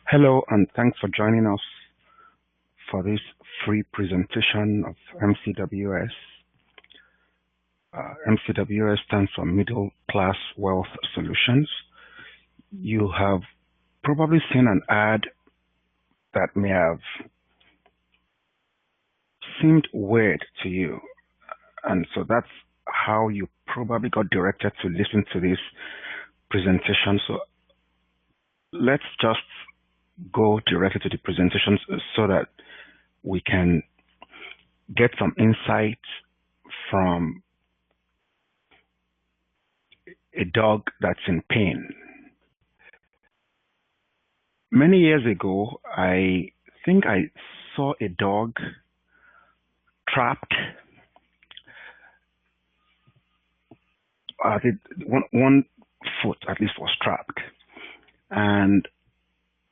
Hello, and thanks for joining us for this free presentation of MCWS. MCWS stands for Middle Class Wealth Solutions. You have probably seen an ad that may have seemed weird to you, and so that's how you probably got directed to listen to this presentation. So let's just go directly to the presentation so that we can get some insight from a dog that's in pain. Many years ago, I think I saw a dog trapped. One foot at least was trapped. And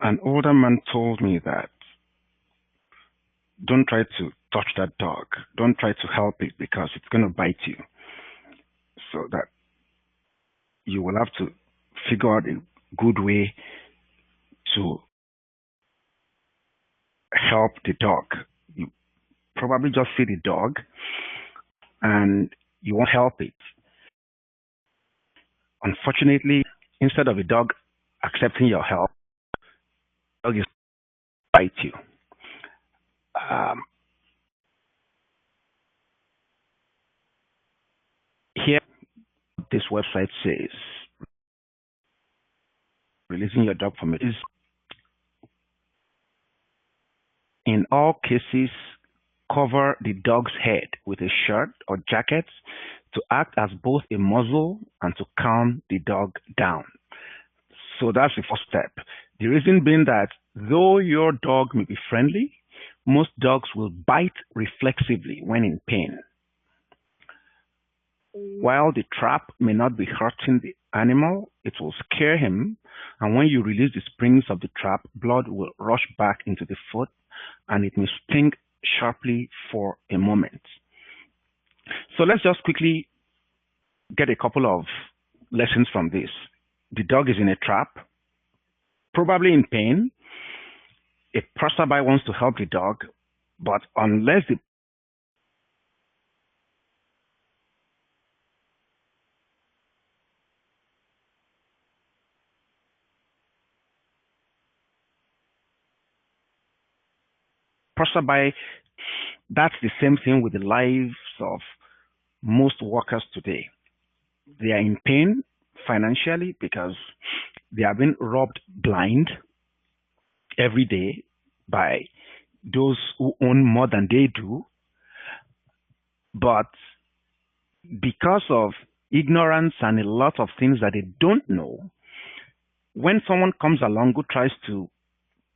an older man told me that don't try to touch that dog. Don't try to help it because it's going to bite you. So that you will have to figure out a good way to help the dog. You probably just see the dog and you won't help it. Unfortunately, instead of a dog accepting your help, the dog is bite you. Here, this website says, releasing your dog from it is, in all cases, cover the dog's head with a shirt or jacket to act as both a muzzle and to calm the dog down. So that's the first step. The reason being that though your dog may be friendly, most dogs will bite reflexively when in pain. While the trap may not be hurting the animal, it will scare him, and when you release the springs of the trap, blood will rush back into the foot and it may sting sharply for a moment. So let's just quickly get a couple of lessons from this. The dog is in a trap, probably in pain. A passerby wants to help the dog, but unless the passerby, that's the same thing with the lives of most workers today. They are in pain financially because they are being robbed blind every day by those who own more than they do. But because of ignorance and a lot of things that they don't know, when someone comes along who tries to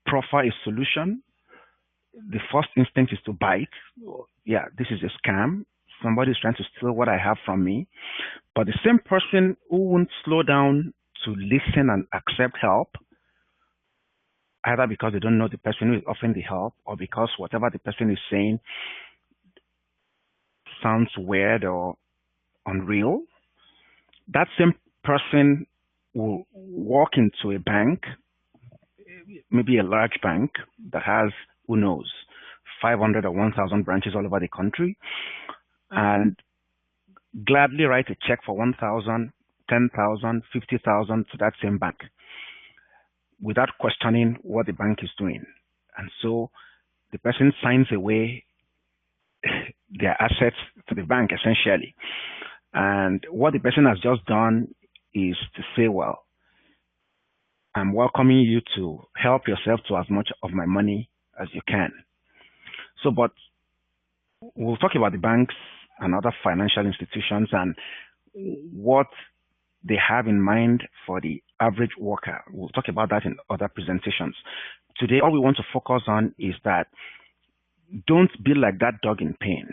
proffer a solution, the first instinct is to bite. Yeah, this is a scam. Somebody's trying to steal what I have from me. But the same person who won't slow down to listen and accept help, either because they don't know the person who is offering the help or because whatever the person is saying sounds weird or unreal, that same person will walk into a bank, maybe a large bank that has, who knows, 500 or 1,000 branches all over the country, and gladly write a check for 1,000, 10,000, 50,000 to that same bank without questioning what the bank is doing. And so the person signs away their assets to the bank, essentially. And what the person has just done is to say, well, I'm welcoming you to help yourself to as much of my money as you can. So, but we'll talk about the banks and other financial institutions and what they have in mind for the average worker. We'll talk about that in other presentations. Today, all we want to focus on is that don't be like that dog in pain.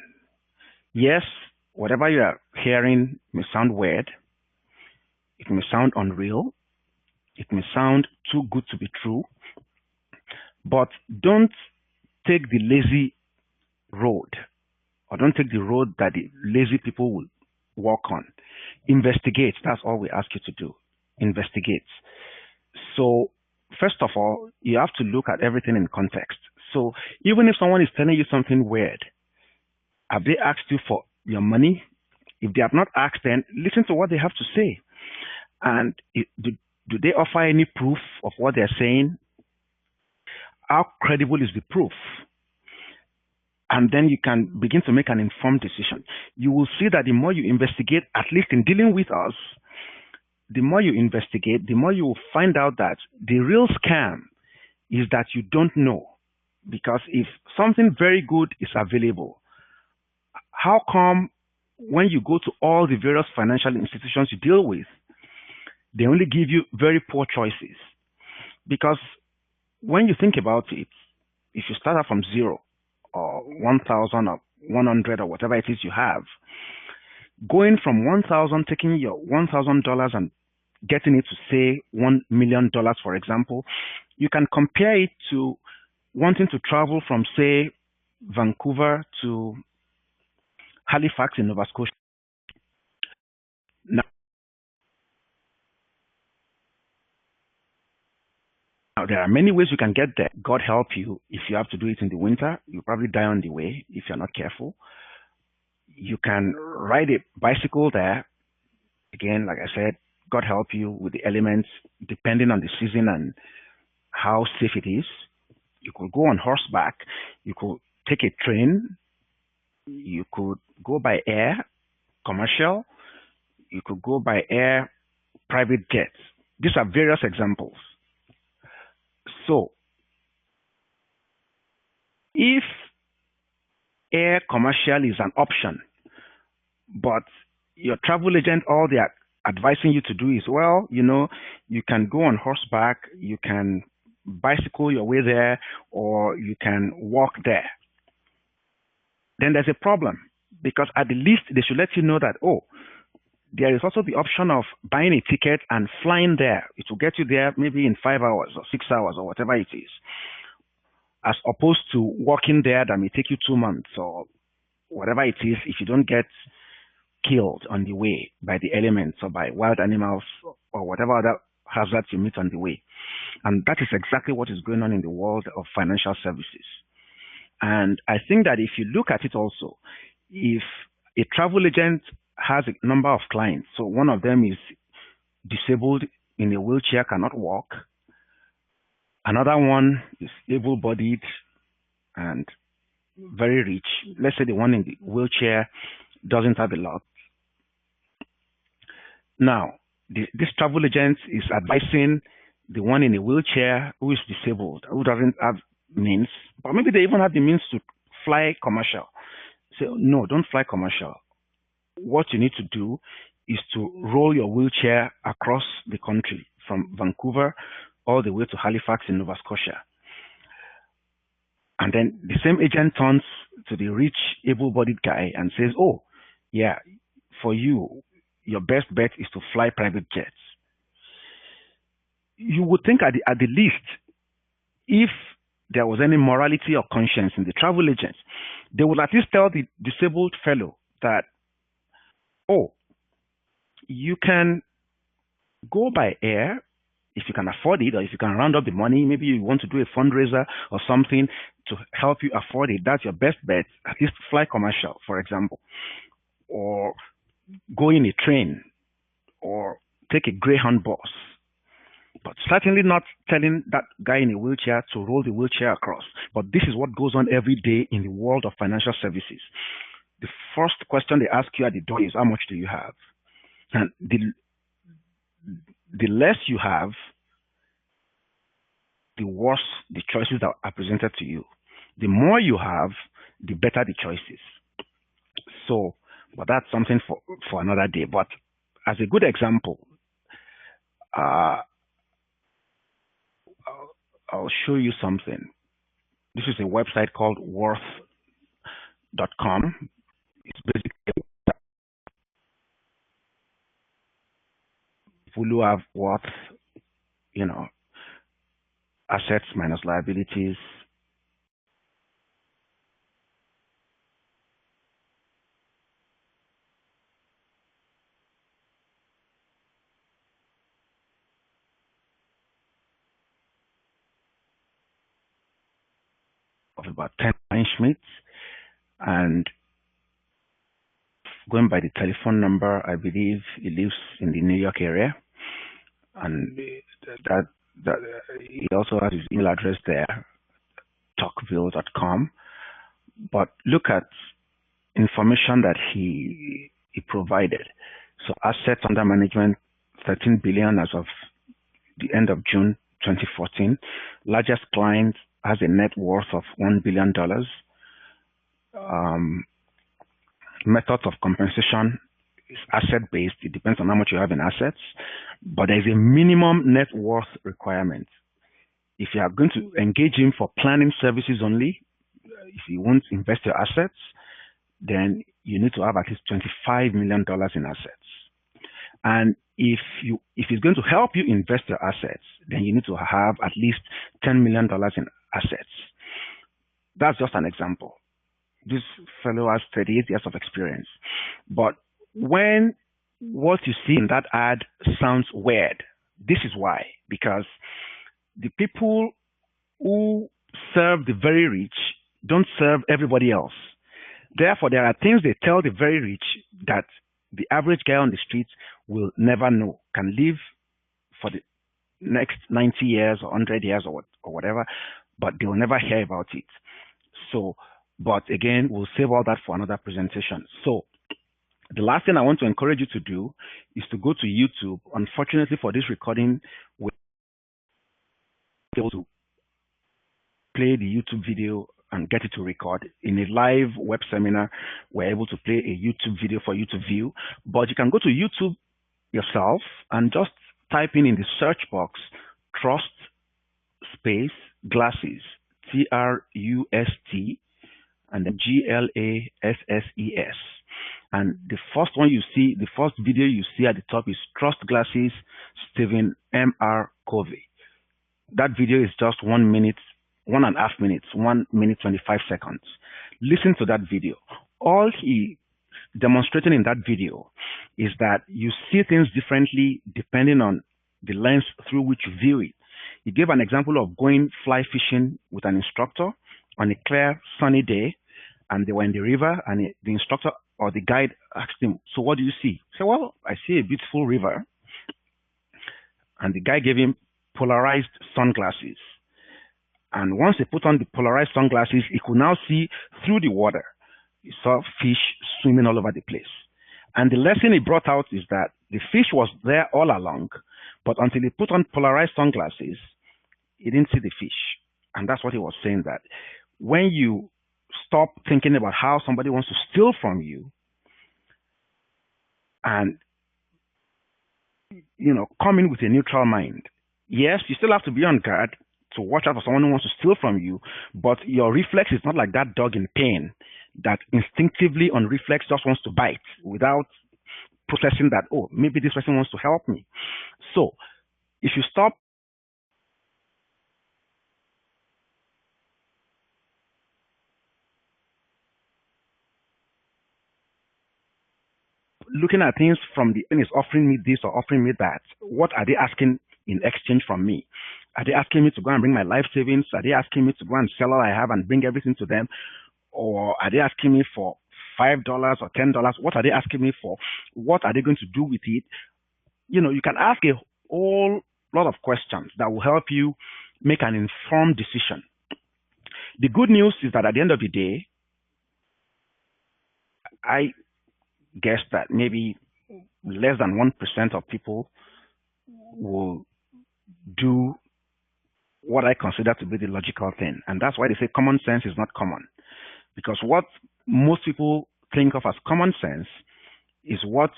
Yes, whatever you are hearing may sound weird. It may sound unreal. It may sound too good to be true. But don't take the lazy road, or don't take the road that the lazy people will walk on. Investigate. That's all we ask you to do. Investigate. So first of all, you have to look at everything in context. So even if someone is telling you something weird, have they asked you for your money? If they have not asked, then listen to what they have to say. And do they offer any proof of what they're saying? How credible is the proof? And then you can begin to make an informed decision. You will see that the more you investigate, at least in dealing with us, the more you investigate, the more you will find out that the real scam is that you don't know. Because if something very good is available, how come when you go to all the various financial institutions you deal with, they only give you very poor choices? Because when you think about it, if you start out from zero or 1,000 or 100 or whatever it is you have, going from 1,000, taking your $1,000 and getting it to say $1 million, for example, you can compare it to wanting to travel from, say, Vancouver to Halifax in Nova Scotia. Now, there are many ways you can get there. God help you if you have to do it in the winter. You'll probably die on the way if you're not careful. You can ride a bicycle there. Again, like I said, God help you with the elements, depending on the season and how safe it is. You could go on horseback. You could take a train. You could go by air, commercial. You could go by air, private jets. These are various examples. So, if air commercial is an option, but your travel agent, all they are advising you to do is, well, you can go on horseback, you can bicycle your way there, or you can walk there, then there's a problem. Because at the least, they should let you know that, there is also the option of buying a ticket and flying there. It will get you there maybe in 5 hours or 6 hours or whatever it is, as opposed to walking there that may take you 2 months or whatever it is if you don't get killed on the way by the elements or by wild animals or whatever other hazards you meet on the way. And that is exactly what is going on in the world of financial services. And I think that if you look at it also, if a travel agent has a number of clients, so one of them is disabled in a wheelchair, cannot walk, another one is able-bodied and very rich. Let's say the one in the wheelchair doesn't have a lot. Now, this travel agent is advising the one in a wheelchair who is disabled, who doesn't have means, or maybe they even have the means to fly commercial. Say, no, don't fly commercial. What you need to do is to roll your wheelchair across the country from Vancouver all the way to Halifax in Nova Scotia. And then the same agent turns to the rich, able-bodied guy and says, oh, yeah, for you, your best bet is to fly private jets. You would think at the least, if there was any morality or conscience in the travel agents, they would at least tell the disabled fellow that, oh, you can go by air if you can afford it, or if you can round up the money. Maybe you want to do a fundraiser or something to help you afford it. That's your best bet. At least fly commercial, for example, or go in a train, or take a Greyhound bus. But certainly not telling that guy in a wheelchair to roll the wheelchair across. But this is what goes on every day in the world of financial services. The first question they ask you at the door is, how much do you have? And the less you have, the worse the choices that are presented to you. The more you have, the better the choices. So, but that's something for another day. But as a good example, I'll show you something. This is a website called worth.com. It's basically people who have worth, assets minus liabilities. about 10 Schmidt, and going by the telephone number, I believe he lives in the New York area, and that he also has his email address there, talkville.com. But look at information that he provided. So assets under management, 13 billion as of the end of June 2014. Largest client has a net worth of $1 billion. Methods of compensation is asset-based. It depends on how much you have in assets, but there's a minimum net worth requirement. If you are going to engage him for planning services only, if you want to invest your assets, then you need to have at least $25 million in assets. And if he's going to help you invest your assets, then you need to have at least $10 million in assets. That's just an example. This fellow has 38 years of experience. But when what you see in that ad sounds weird, this is why. Because the people who serve the very rich don't serve everybody else. Therefore, there are things they tell the very rich that the average guy on the street will never know, can live for the next 90 years or 100 years or whatever, but they'll never hear about it. So, but again, we'll save all that for another presentation. So the last thing I want to encourage you to do is to go to YouTube. Unfortunately for this recording, we'll be able to play the YouTube video and get it to record. In a live web seminar, we're able to play a YouTube video for you to view. But you can go to YouTube yourself and just type in the search box, Trust space glasses, TRUST, and then GLASSES. And the first one you see, the first video you see at the top is Trust Glasses, Stephen M.R. Covey. That video is just 1 minute, 1.5 minutes, 1 minute, 25 seconds. Listen to that video. All he demonstrated in that video is that you see things differently depending on the lens through which you view it. He gave an example of going fly fishing with an instructor on a clear, sunny day, and they were in the river, and the instructor or the guide asked him, "So what do you see?" He said, "Well, I see a beautiful river." And the guy gave him polarized sunglasses. And once he put on the polarized sunglasses, he could now see through the water. He saw fish swimming all over the place. And the lesson he brought out is that the fish was there all along, but until he put on polarized sunglasses, he didn't see the fish. And that's what he was saying, that when you stop thinking about how somebody wants to steal from you and, come in with a neutral mind. Yes, you still have to be on guard to watch out for someone who wants to steal from you, but your reflex is not like that dog in pain that instinctively on reflex just wants to bite without processing that, oh, maybe this person wants to help me. So if you stop looking at things from the end is offering me this or offering me that, what are they asking in exchange from me? Are they asking me to go and bring my life savings? Are they asking me to go and sell all I have and bring everything to them? Or are they asking me for $5 or $10? What are they asking me for? What are they going to do with it? You can ask a whole lot of questions that will help you make an informed decision. The good news is that at the end of the day, I guess that maybe less than 1% of people will do what I consider to be the logical thing. And that's why they say common sense is not common. Because what most people think of as common sense is what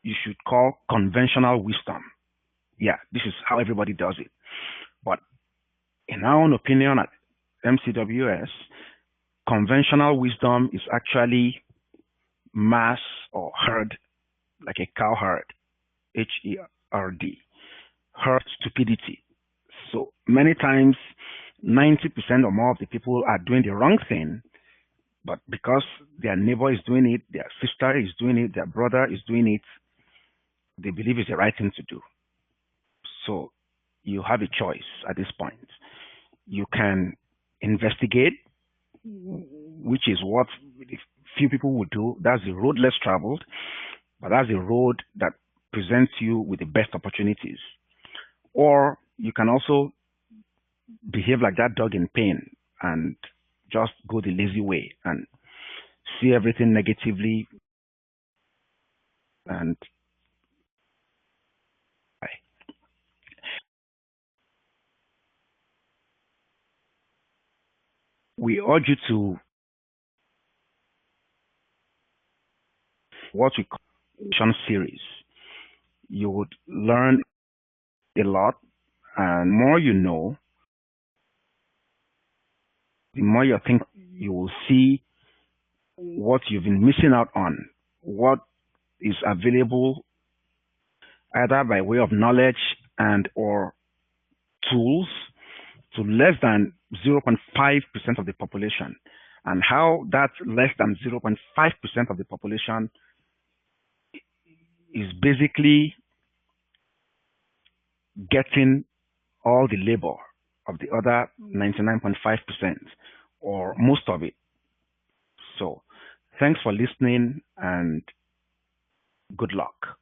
you should call conventional wisdom. Yeah, this is how everybody does it. But in our own opinion at MCWS, conventional wisdom is actually mass or herd, like a cow herd, HERD, herd stupidity. So many times, 90% or more of the people are doing the wrong thing, but because their neighbor is doing it, their sister is doing it, their brother is doing it, they believe it's the right thing to do. So you have a choice at this point. You can investigate, which is what few people would do. That's the road less traveled, but that's the road that presents you with the best opportunities. Or you can also behave like that dog in pain and just go the lazy way and see everything negatively and we urge you to what we call series. You would learn a lot, and more you know, the more you think you will see what you've been missing out on, what is available either by way of knowledge and or tools to less than 0.5% of the population, and how that less than 0.5% of the population is basically getting all the labor of the other 99.5% or most of it. So thanks for listening and good luck.